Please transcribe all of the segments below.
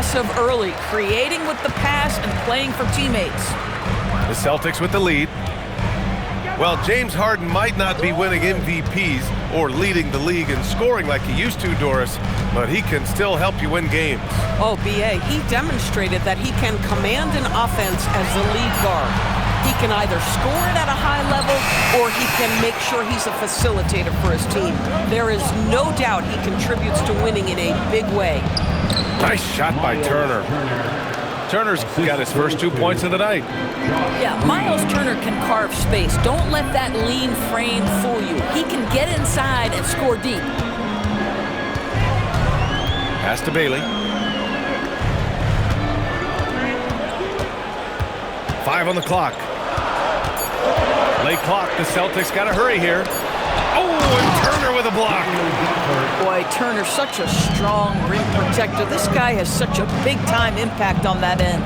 aggressive early, creating with the pass and playing for teammates. The Celtics with the lead. Well, James Harden might not be winning MVPs or leading the league in scoring like he used to, Doris, but he can still help you win games. Oh, B.A., he demonstrated that he can command an offense as the lead guard. He can either score it at a high level or he can make sure he's a facilitator for his team. There is no doubt he contributes to winning in a big way. Nice shot by Turner. Turner's got his first 2 points of the night. Yeah, Miles Turner can carve space. Don't let that lean frame fool you. He can get inside and score deep. Pass to Bailey. 5 on the clock. Late clock. The Celtics got to hurry here. Oh, and Turner with a block. Boy, Turner's such a strong rim protector. This guy has such a big-time impact on that end.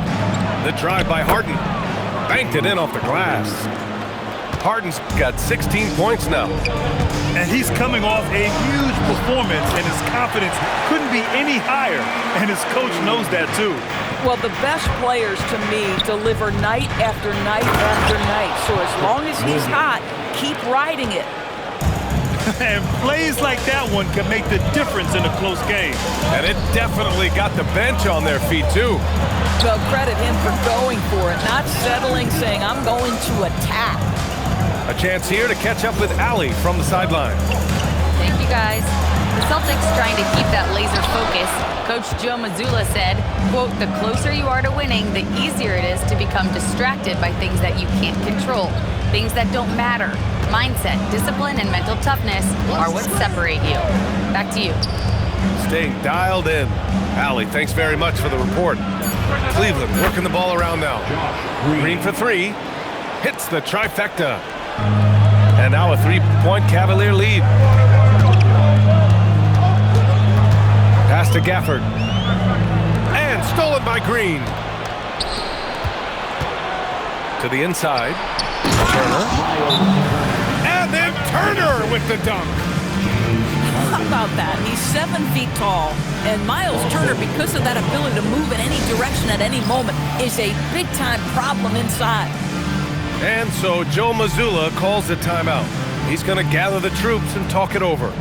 The drive by Harden. Banked it in off the glass. Harden's got 16 points now. And he's coming off a huge performance, and his confidence couldn't be any higher. And his coach knows that, too. Well, the best players, to me, deliver night after night after night. So as long as he's hot, keep riding it. And plays like that one can make the difference in a close game. And it definitely got the bench on their feet, too. Well, credit him for going for it, not settling, saying, I'm going to attack. A chance here to catch up with Allie from the sideline. Thank you, guys. The Celtics trying to keep that laser focus. Coach Joe Mazzulla said, quote, the closer you are to winning, the easier it is to become distracted by things that you can't control, things that don't matter. Mindset, discipline, and mental toughness are what separate you. Back to you. Staying dialed in. Allie, thanks very much for the report. Cleveland working the ball around now. Green for 3. Hits the trifecta. And now a 3-point Cavalier lead. Pass to Gafford. And stolen by Green. To the inside. Turner. And then Turner with the dunk. How about that? He's 7 feet tall, and Miles Turner, because of that ability to move in any direction at any moment, is a big-time problem inside. And so Joe Mazzulla calls the timeout. He's going to gather the troops and talk it over.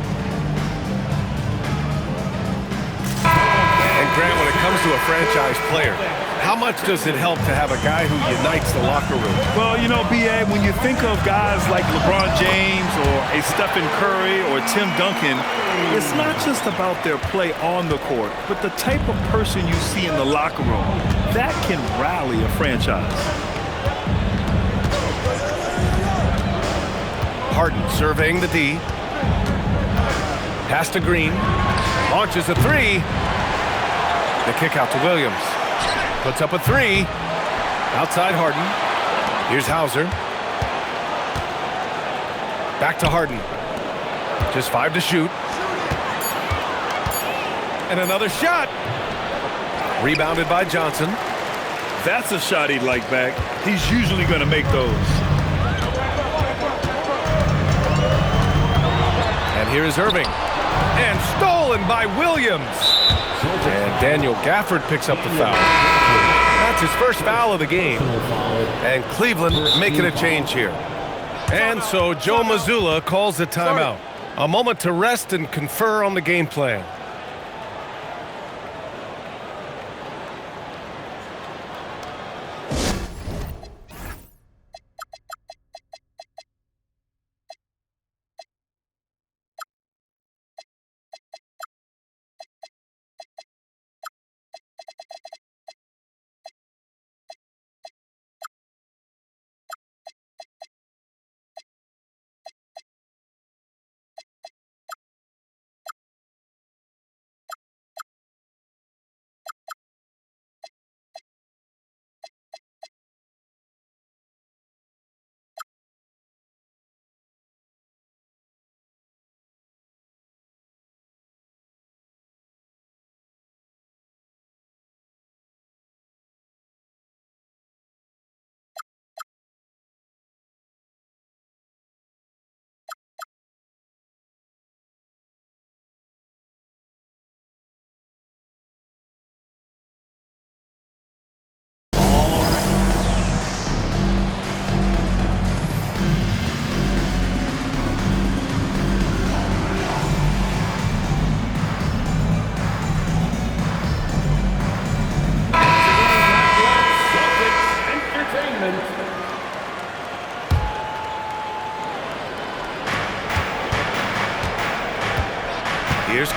And Grant, when it comes to a franchise player, how much does it help to have a guy who unites the locker room? Well, you know, B.A., when you think of guys like LeBron James or a Stephen Curry or Tim Duncan, it's not just about their play on the court, but the type of person you see in the locker room. That can rally a franchise. Harden surveying the D. Pass to Green. Launches a 3. The kick out to Williams. Puts up a 3. Outside Harden. Here's Hauser. Back to Harden. Just 5 to shoot. And another shot. Rebounded by Johnson. That's a shot he'd like back. He's usually going to make those. And here is Irving. And stolen by Williams. And Daniel Gafford picks up the foul. That's his first foul of the game. And Cleveland making a change here. And so Joe Mazzulla calls the timeout. A moment to rest and confer on the game plan.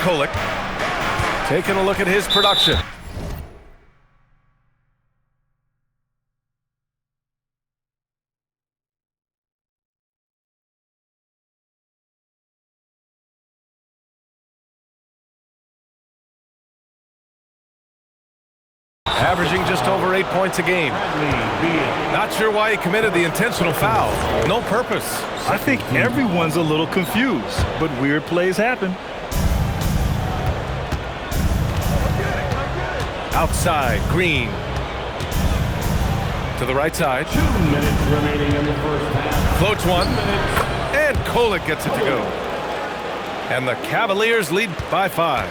Kolek. Taking a look at his production. Averaging just over 8 points a game. Not sure why he committed the intentional foul. No purpose. I think everyone's a little confused, but weird plays happen. Outside, Green. To the right side. 2 minutes remaining in the first half. Floats one. And Kolek gets it to go. And the Cavaliers lead by 5.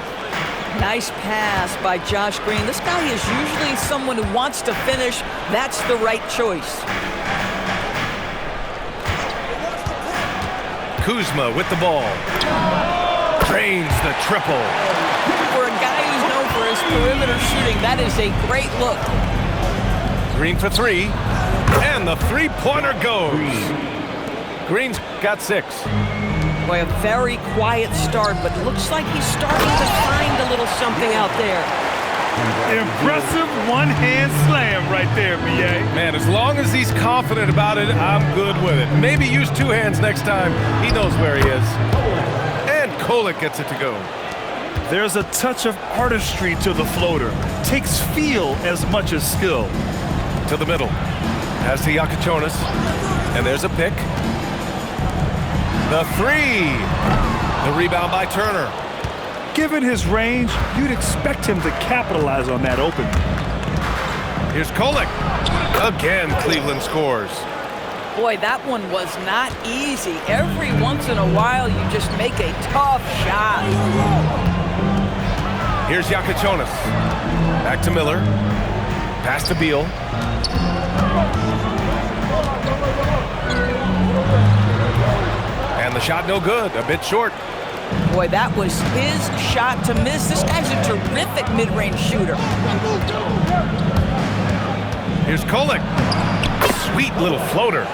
Nice pass by Josh Green. This guy is usually someone who wants to finish. That's the right choice. Kuzma with the ball. Drains the triple. For a guy who's known for his perimeter shooting, that is a great look. Green for 3. And the three-pointer goes. Green's got 6. Boy, a very quiet start, but looks like he's starting to find a little something out there. Impressive one-hand slam right there, B.A. Man, as long as he's confident about it, I'm good with it. Maybe use 2 hands next time. He knows where he is. And Kolek gets it to go. There's a touch of artistry to the floater. Takes feel as much as skill. To the middle. Has to Yakachonis. And there's a pick. The 3. The rebound by Turner. Given his range, you'd expect him to capitalize on that open. Here's Kolek. Again, Cleveland scores. Boy, that one was not easy. Every once in a while, you just make a tough shot. Here's Yakachonis. Back to Miller. Pass to Beal. And the shot no good, a bit short. Boy, that was his shot to miss. This guy's a terrific mid-range shooter. Here's Kolek. Sweet little floater.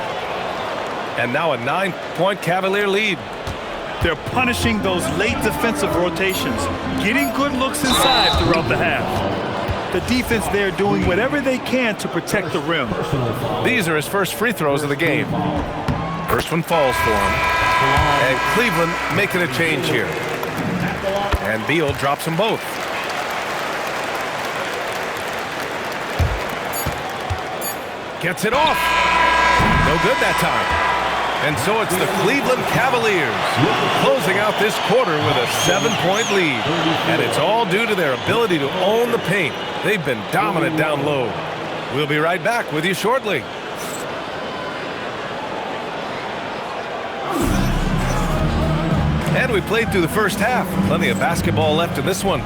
And now a 9-point Cavalier lead. They're punishing those late defensive rotations, getting good looks inside throughout the half. The defense there doing whatever they can to protect the rim. These are his first free throws of the game. First one falls for him. And Cleveland making a change here. And Beal drops them both. Gets it off. No good that time. And so it's the Cleveland Cavaliers closing out this quarter with a 7-point lead. And it's all due to their ability to own the paint. They've been dominant down low. We'll be right back with you shortly. And we played through the first half. Plenty of basketball left in this one.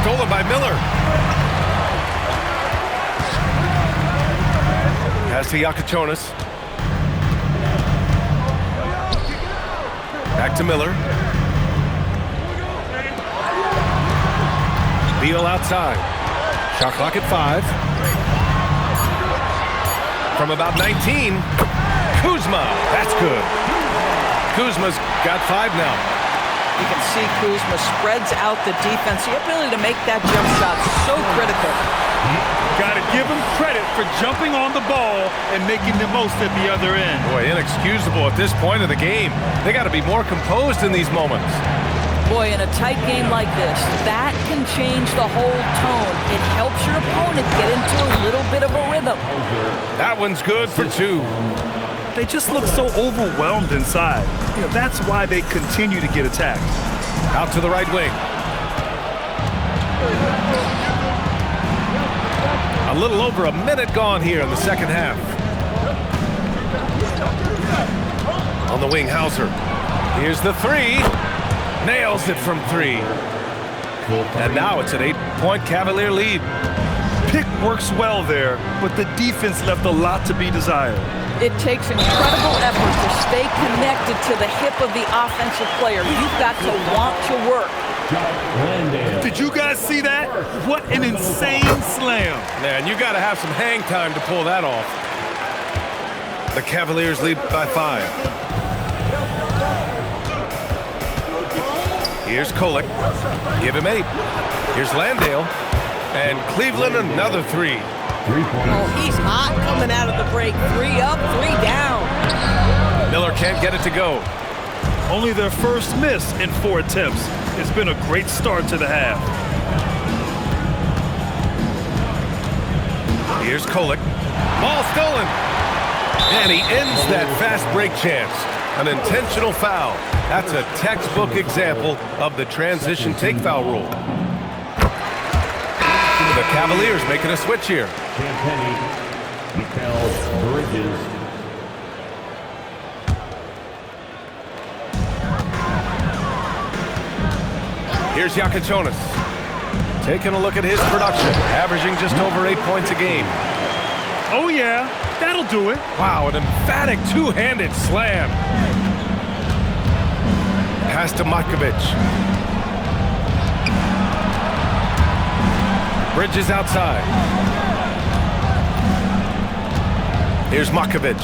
Stolen by Miller. Pass to Yakachonis. Back to Miller. Beal outside. Shot clock at 5. From about 19. Kuzma. That's good. Kuzma's got 5 now. You can see Kuzma spreads out the defense. The ability to make that jump shot so critical. Got to give him credit for jumping on the ball and making the most at the other end. Boy, inexcusable at this point of the game. They got to be more composed in these moments. Boy, in a tight game like this, that can change the whole tone. It helps your opponent get into a little bit of a rhythm. That one's good for 2. They just look so overwhelmed inside. That's why they continue to get attacked. Out to the right wing. A little over a minute gone here in the second half. On the wing, Hauser. Here's the 3. Nails it from 3. And now it's an 8-point Cavalier lead. Pick works well there, but the defense left a lot to be desired. It takes incredible effort to stay connected to the hip of the offensive player. You've got to want to work. Did you guys see that? What an insane slam. Man, you got to have some hang time to pull that off. The Cavaliers lead by 5. Here's Kolek. Give him 8. Here's Landale. And Cleveland another 3. Oh, he's hot coming out of the break. 3 up, 3 down. Miller can't get it to go. Only their first miss in 4 attempts. It's been a great start to the half. Here's Kolek. Ball stolen. And he ends that fast break chance. An intentional foul. That's a textbook example of the transition take foul rule. The Cavaliers making a switch here. Champagny, Mikal Bridges. Here's Yakachonis. Taking a look at his production, averaging just over 8 points a game. Oh yeah, that'll do it. Wow, an emphatic two-handed slam. Pass to Matkovic. Bridges outside. Here's Matkovic.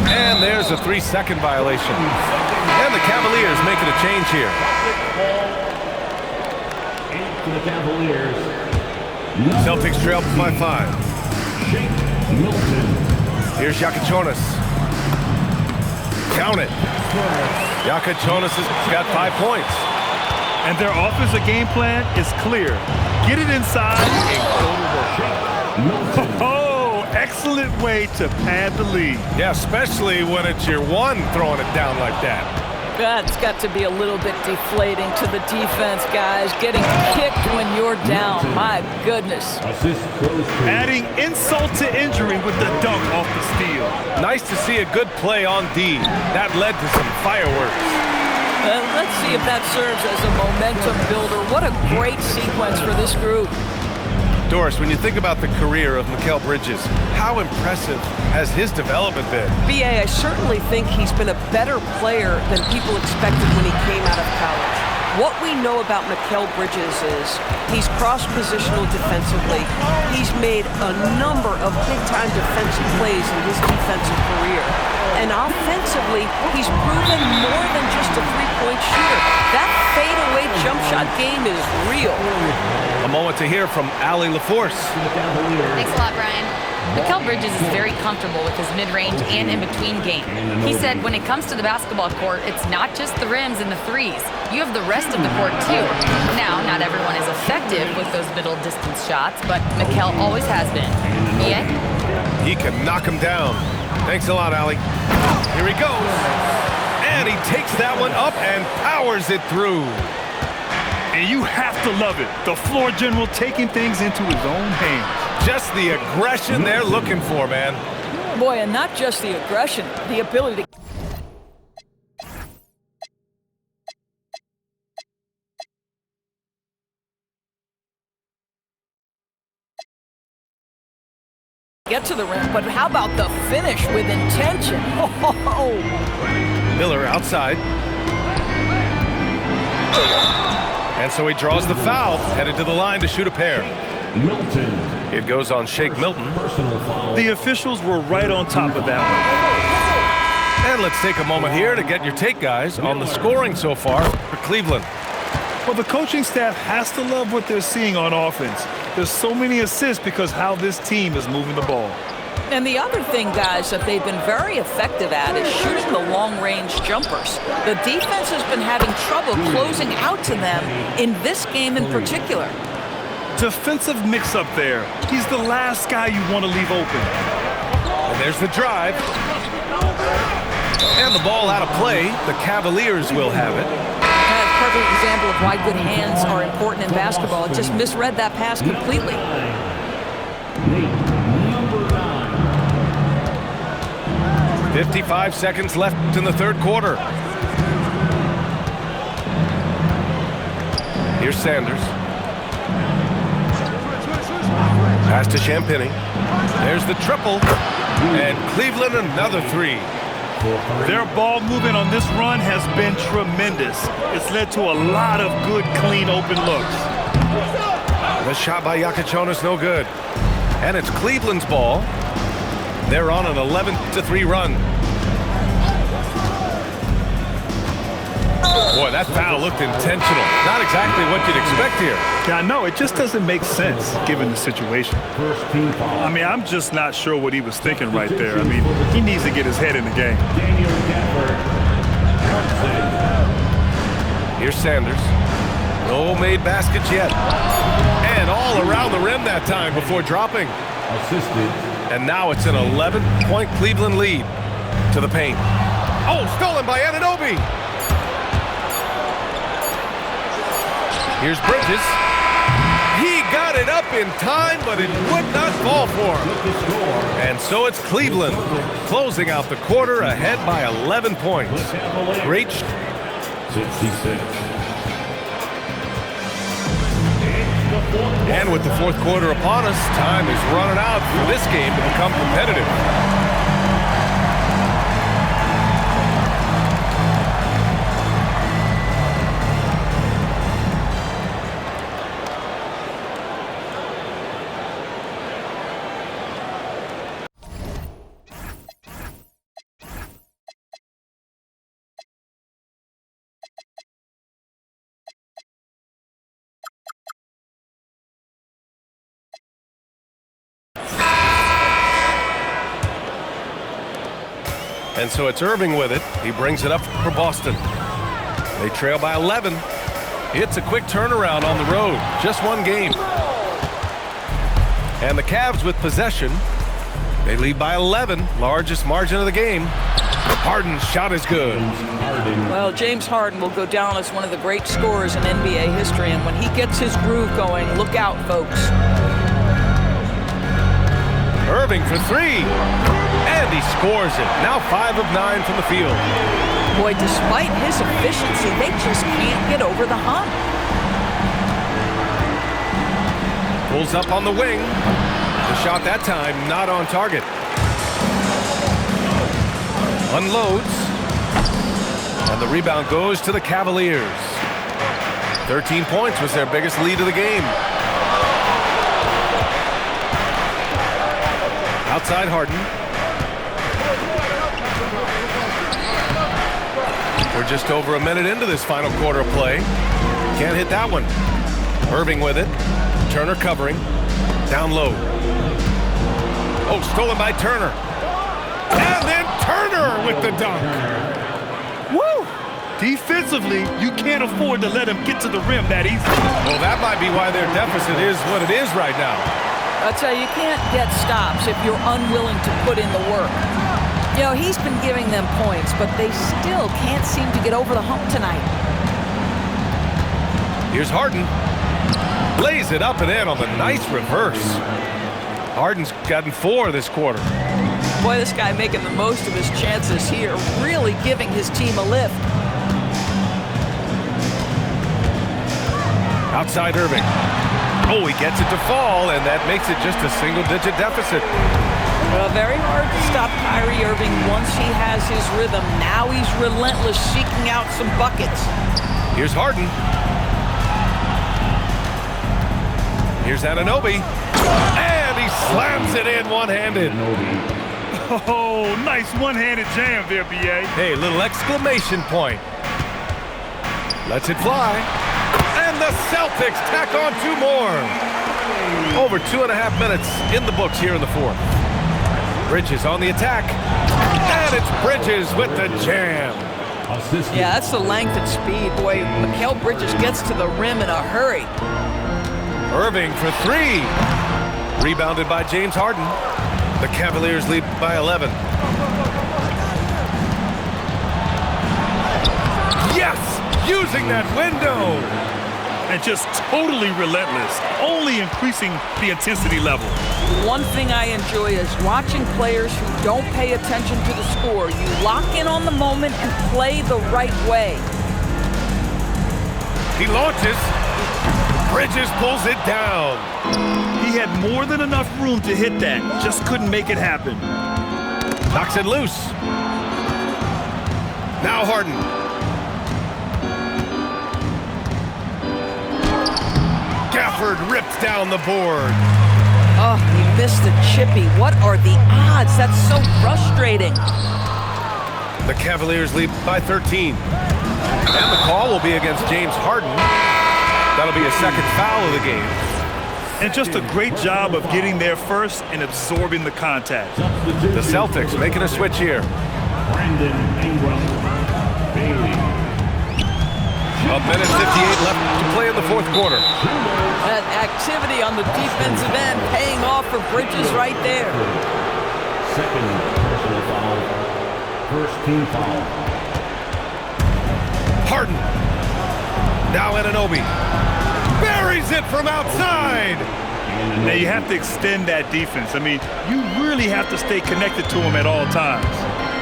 And there's a 3-second violation. And the Cavaliers making a change here. 8 for the Cavaliers. Celtics trail by 5. Shake Milton. Here's Yakachonis. Count it. Yakachonis has got 5 points. And their offensive game plan is clear. Get it inside and go to work. Oh, excellent way to pad the lead. Yeah, especially when it's your 1 throwing it down like that. That's got to be a little bit deflating to the defense, guys. Getting kicked when you're down. My goodness. Assist goes to Adding insult to injury with the dunk off the steal. Nice to see a good play on D. That led to some fireworks. Let's see if that serves as a momentum builder. What a great sequence for this group. Doris, when you think about the career of Mikal Bridges, how impressive has his development been? B.A., I certainly think he's been a better player than people expected when he came out of college. What we know about Mikal Bridges is he's cross-positional defensively. He's made a number of big-time defensive plays in his defensive career. And offensively, he's proven more than just a three-point shooter. That fadeaway jump shot game is real. A moment to hear from Allie LaForce. Thanks a lot, Brian. Mikal Bridges is very comfortable with his mid-range and in-between game. He said when it comes to the basketball court, it's not just the rims and the threes. You have the rest of the court, too. Now, not everyone is effective with those middle-distance shots, but Mikal always has been. Yeah? He can knock him down. Thanks a lot, Allie. Here he goes. And he takes that one up and powers it through. And you have to love it. The floor general taking things into his own hands. Just the aggression they're looking for, man. Boy, and not just the aggression, the ability to get to the rim, but how about the finish with intention? Oh. Miller outside. And so he draws the foul, headed to the line to shoot a pair. Milton. It goes on Shake Milton. Personal foul. The officials were right on top of that one. And let's take a moment here to get your take, guys, on the scoring so far for Cleveland. Well, the coaching staff has to love what they're seeing on offense. There's so many assists because how this team is moving the ball. And the other thing, guys, that they've been very effective at is shooting the long-range jumpers. The defense has been having trouble closing out to them in this game in particular. Defensive mix-up there. He's the last guy you want to leave open. And there's the drive. And the ball out of play. The Cavaliers will have it. That's a perfect example of why good hands are important in basketball. Just misread that pass completely. 55 seconds left in the third quarter. Here's Sanders. Pass to Champagnie. There's the triple. And Cleveland another three. Their ball movement on this run has been tremendous. It's led to a lot of good, clean, open looks. The shot by Iaquinta no good. And it's Cleveland's ball. They're on an 11-3 run. Boy, that foul looked intentional. Not exactly what you'd expect here. Yeah, I know. It just doesn't make sense given the situation. I mean, I'm just not sure what he was thinking right there. I mean, he needs to get his head in the game. Here's Sanders. No made baskets yet. And all around the rim that time before dropping. Assisted. And now it's an 11-point Cleveland lead to the paint. Oh, stolen by Anunoby. Here's Bridges. He got it up in time, but it would not fall for him. And so it's Cleveland closing out the quarter ahead by 11 points. Great. 66. And with the fourth quarter upon us, time is running out for this game to become competitive. And so it's Irving with it. He brings it up for Boston. They trail by 11. It's a quick turnaround on the road. Just one game. And the Cavs with possession. They lead by 11. Largest margin of the game. Harden's shot is good. Well, James Harden will go down as one of the great scorers in NBA history. And when he gets his groove going, look out, folks. Irving for three. And he scores it. Now 5 of 9 from the field. Boy, despite his efficiency, they just can't get over the hump. Pulls up on the wing. The shot that time not on target. Unloads. And the rebound goes to the Cavaliers. 13 points was their biggest lead of the game. Outside Harden. We're just over a minute into this final quarter of play. Can't hit that one. Irving with it. Turner covering. Down low. Oh, stolen by Turner. And then Turner with the dunk. Woo! Defensively, you can't afford to let him get to the rim that easy. Well, that might be why their deficit is what it is right now. I'll tell you, you can't get stops if you're unwilling to put in the work. You know, he's been giving them points, but they still can't seem to get over the hump tonight. Here's Harden. Lays it up and in on the nice reverse. Harden's gotten 4 this quarter. Boy, this guy making the most of his chances here, really giving his team a lift. Outside Irving. Oh, he gets it to fall, and that makes it just a single-digit deficit. Well, very hard to stop Kyrie Irving once he has his rhythm. Now he's relentless, seeking out some buckets. Here's Harden. Here's Anunoby. And he slams it in one-handed. Oh, nice one-handed jam there, B.A. Hey, little exclamation point. Lets it fly. And the Celtics tack on 2 more. Over 2.5 minutes in the books here in the fourth. Bridges on the attack. And it's Bridges with the jam. Assistant. Yeah, that's the length and speed. Boy, Mikal Bridges gets to the rim in a hurry. Irving for three. Rebounded by James Harden. The Cavaliers lead by 11. Yes! Using that window! And just totally relentless, only increasing the intensity level. One thing I enjoy is watching players who don't pay attention to the score. You lock in on the moment and play the right way. He launches. Bridges pulls it down. He had more than enough room to hit that, just couldn't make it happen. Knocks it loose. Now Harden. Gafford rips down the board. Oh, he missed the chippy. What are the odds? That's so frustrating. The Cavaliers lead by 13. And the call will be against James Harden. That'll be a second foul of the game. And just a great job of getting there first and absorbing the contact. The Celtics making a switch here. Brandon Ingram. Bailey. A minute 58 left to play in the fourth quarter. That activity on the defensive end paying off for Bridges right there. Second personal foul. First team foul. Harden. Now Anunoby. Buries it from outside. Now you have to extend that defense. I mean, you really have to stay connected to him at all times.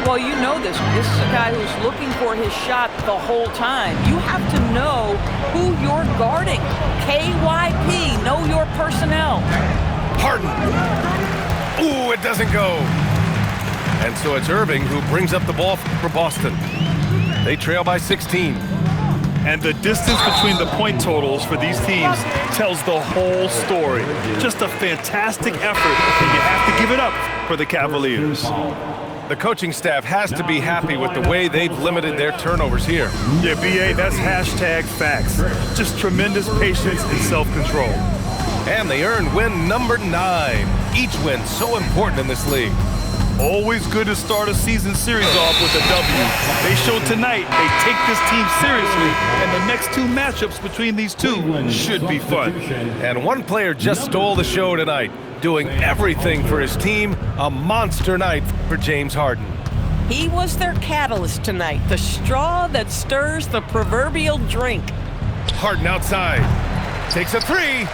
Well, you know this. This is a guy who's looking for his shot the whole time. You have to know who you're guarding. KYP, know your personnel. Harden. Ooh, it doesn't go. And so it's Irving who brings up the ball for Boston. They trail by 16. And the distance between the point totals for these teams tells the whole story. Just a fantastic effort, and you have to give it up for the Cavaliers. The coaching staff has to be happy with the way they've limited their turnovers here. Yeah, BA, that's hashtag facts. Just tremendous patience and self-control. And they earned win number 9. Each win so important in this league. Always good to start a season series off with a W. They showed tonight they take this team seriously, and the next two matchups between these two should be fun. And one player just stole the show tonight, doing everything for his team. A monster night for James Harden. He was their catalyst tonight, the straw that stirs the proverbial drink. Harden outside. Takes a three.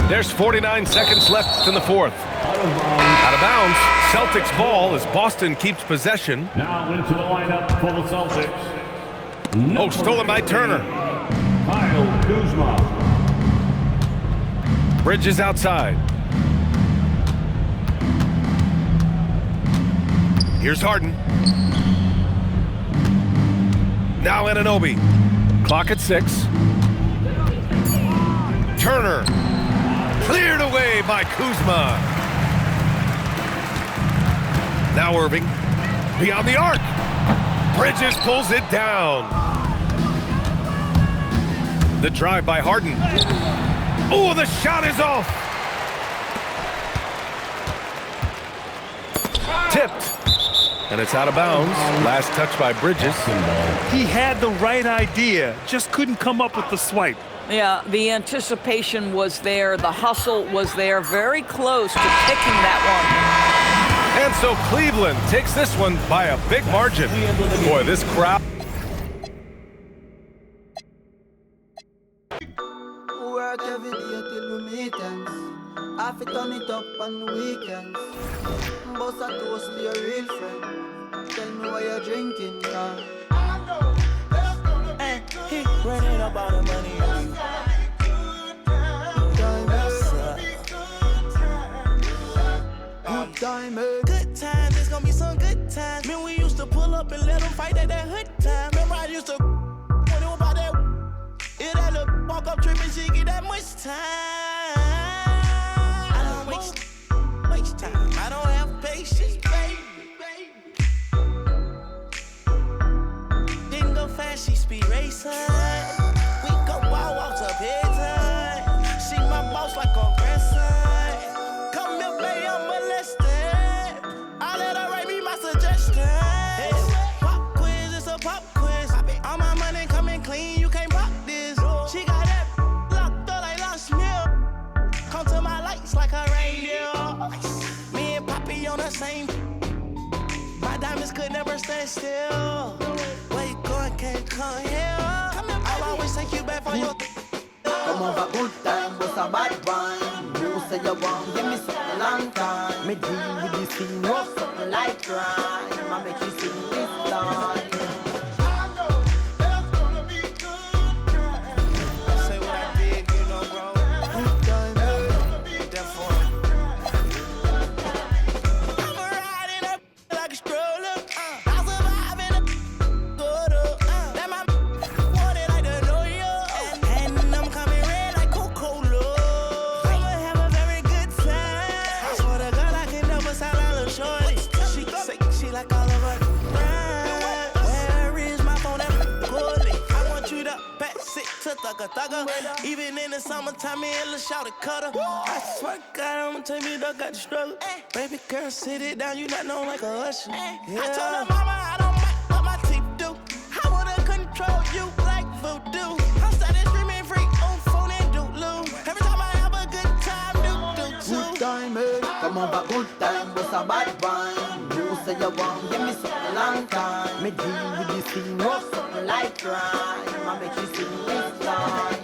There's 49 seconds left in the fourth. Out of bounds. Celtics ball as Boston keeps possession. Now into the lineup for the Celtics. Oh, stolen by Turner. Kyle Kuzma. Bridges outside. Here's Harden. Now Anunoby. Clock at 6. Turner. Cleared away by Kuzma. Now Irving. Beyond the arc. Bridges pulls it down. The drive by Harden. Oh, the shot is off. Tipped. And it's out of bounds. Last touch by Bridges. He had the right idea, just couldn't come up with the swipe. Yeah, the anticipation was there. The hustle was there. Very close to picking that And so Cleveland takes this one by a big margin. Boy, this crowd. Work every day till we meet ends. Have to turn it up on the weekends. Boss a toast to your real friend. Tell me why you're drinking now. Hey, he running up all the money. Good time, good times, it's gonna be some good times. Man, we used to pull up and let them fight at that hood time. Remember I used to when it was about that. It that little walk up tripping, she get that much time. I don't waste time. I don't have patience, baby. Didn't go fast, she speed racing. We go wild walks up every time. See my boss like a grand. never stand still. Where you going, can't come here. I'll always take you back for your. Come over good time, but a bad one. You say you want, give me something long time. Me deal with this thing, rough something like crime. I make you sing this line. Say what I did, you know, bro. Therefore, I'm a ride in a like a stroller. I survive in a good. That my wanted like the New York. And I'm coming red like Coca-Cola. I'ma have a very good time. I swear to God, I can never sound like a little shorty. She say she like all of her. Where is my phone? That goalie. I want you to pass it to thugger. Even in the summertime, me and Lil' Shawty cutter. I swear to God, I'ma tell me dog got the struggle. Baby girl, sit it down, you not known like a usher. I told her mama I don't mind what my teeth do. I wanna control you like voodoo. I started screaming free on phone and doodloo. Every time I have a good time, do too. Good time, eh? Come over good time, but a bad one. You say you want, give me something long time. Me deal with this thing, rough something like crime. I make you sing this line.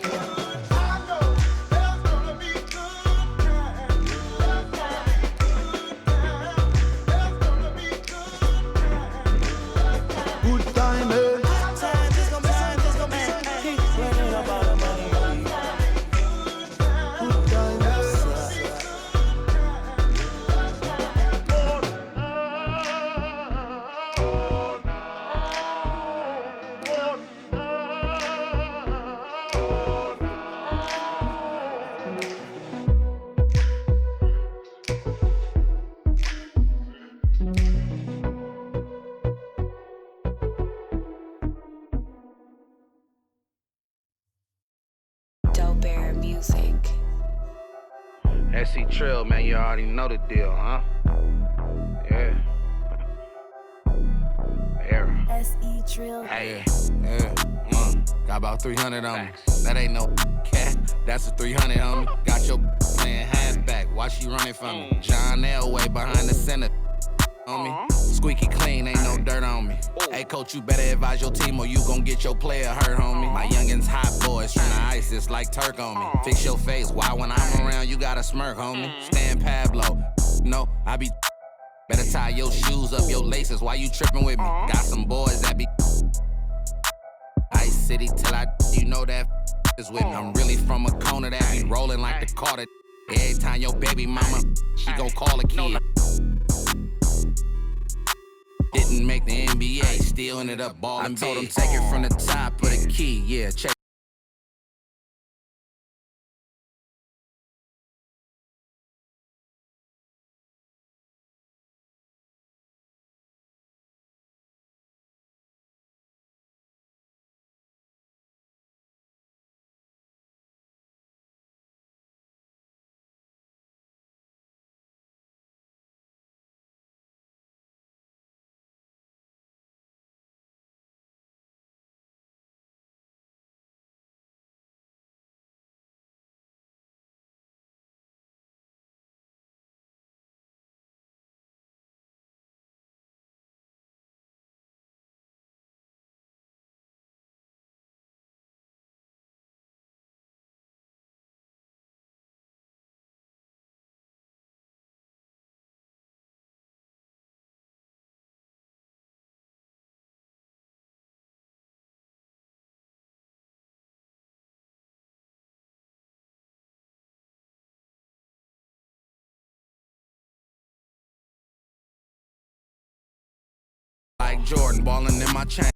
Good time, eh? Time, just gonna be some, just gonna be some. Keep running up all the money. Good time, eh? Dope Air Music. SC Trill, man, you already know the deal, huh? Yeah. Era. SE Trill. Hey. Yeah. Got about 300 on me. That ain't no cat. That's a 300 on me. Got your playing halfback. Why she running from me? John Elway behind the center on me. Squeaky clean, ain't no dirt on me. Hey, coach, you better advise your team or you gon' get your player hurt, homie. My youngins hot boys tryna ice this like Turk on me. Fix your face, why when I'm around you gotta smirk, homie? Stan Pablo, no, I be. Better tie your shoes up, your laces, why you trippin' with me? Got some boys that be Ice City till you know that is with me. I'm really from a corner that be rolling like the Carter. Every time your baby mama, she gon' call a kid. Didn't make the NBA, still ended up ballin'. I told him take it from the top, put a key, yeah, check. Like Jordan, ballin' in my chain.